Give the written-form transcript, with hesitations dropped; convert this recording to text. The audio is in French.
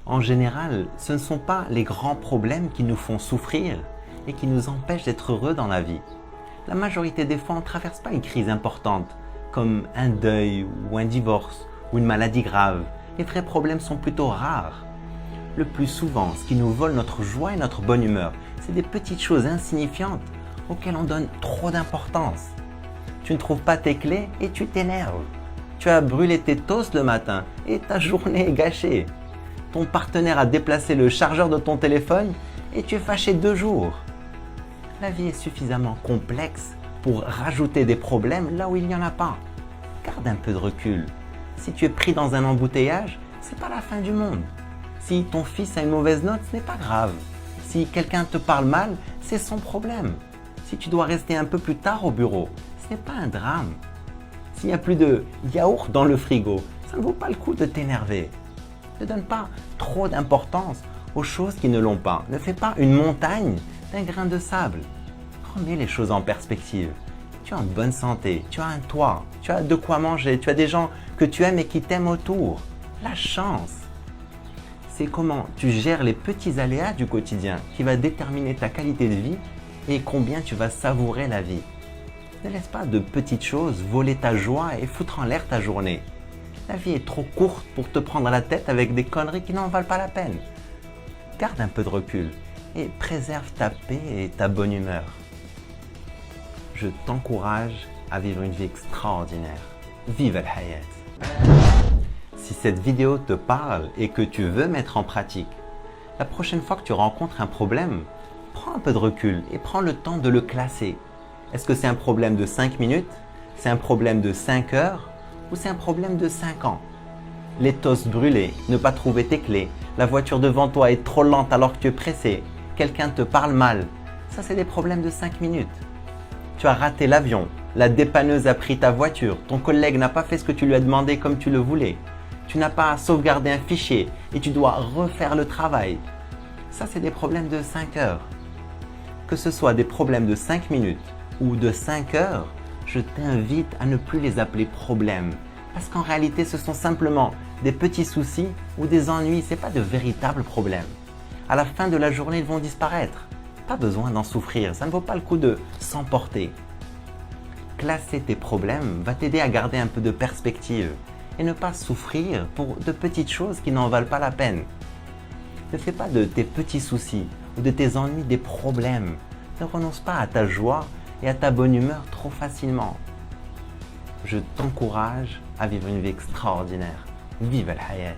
En général, ce ne sont pas les grands problèmes qui nous font souffrir et qui nous empêchent d'être heureux dans la vie. La majorité des fois, on ne traverse pas une crise importante, comme un deuil ou un divorce ou une maladie grave. Les vrais problèmes sont plutôt rares. Le plus souvent, ce qui nous vole notre joie et notre bonne humeur, c'est des petites choses insignifiantes auxquelles on donne trop d'importance. Tu ne trouves pas tes clés et tu t'énerves. Tu as brûlé tes toasts le matin et ta journée est gâchée. Ton partenaire a déplacé le chargeur de ton téléphone et tu es fâché 2 jours. La vie est suffisamment complexe pour rajouter des problèmes là où il n'y en a pas. Garde un peu de recul. Si tu es pris dans un embouteillage, ce n'est pas la fin du monde. Si ton fils a une mauvaise note, ce n'est pas grave. Si quelqu'un te parle mal, c'est son problème. Si tu dois rester un peu plus tard au bureau, ce n'est pas un drame. S'il n'y a plus de yaourt dans le frigo, ça ne vaut pas le coup de t'énerver. Ne donne pas trop d'importance aux choses qui ne l'ont pas. Ne fais pas une montagne d'un grain de sable. Remets les choses en perspective. Tu es en bonne santé, tu as un toit, tu as de quoi manger, tu as des gens que tu aimes et qui t'aiment autour. La chance, c'est comment tu gères les petits aléas du quotidien qui va déterminer ta qualité de vie et combien tu vas savourer la vie. Ne laisse pas de petites choses voler ta joie et foutre en l'air ta journée. La vie est trop courte pour te prendre la tête avec des conneries qui n'en valent pas la peine. Garde un peu de recul et préserve ta paix et ta bonne humeur. Je t'encourage à vivre une vie extraordinaire. Vive al-hayat! Si cette vidéo te parle et que tu veux mettre en pratique, la prochaine fois que tu rencontres un problème, prends un peu de recul et prends le temps de le classer. Est-ce que c'est un problème de 5 minutes? C'est un problème de 5 heures? Ou c'est un problème de 5 ans? Les toasts brûlés, ne pas trouver tes clés, la voiture devant toi est trop lente alors que tu es pressé, quelqu'un te parle mal. Ça, c'est des problèmes de 5 minutes. Tu as raté l'avion, la dépanneuse a pris ta voiture, ton collègue n'a pas fait ce que tu lui as demandé comme tu le voulais. Tu n'as pas sauvegardé un fichier et tu dois refaire le travail. Ça, c'est des problèmes de 5 heures. Que ce soit des problèmes de 5 minutes ou de 5 heures, je t'invite à ne plus les appeler problèmes. Parce qu'en réalité, ce sont simplement des petits soucis ou des ennuis, ce n'est pas de véritables problèmes. À la fin de la journée, ils vont disparaître. Pas besoin d'en souffrir, ça ne vaut pas le coup de s'emporter. Classer tes problèmes va t'aider à garder un peu de perspective et ne pas souffrir pour de petites choses qui n'en valent pas la peine. Ne fais pas de tes petits soucis ou de tes ennuis des problèmes. Ne renonce pas à ta joie et à ta bonne humeur trop facilement. Je t'encourage à vivre une vie extraordinaire. Vive al-hayat!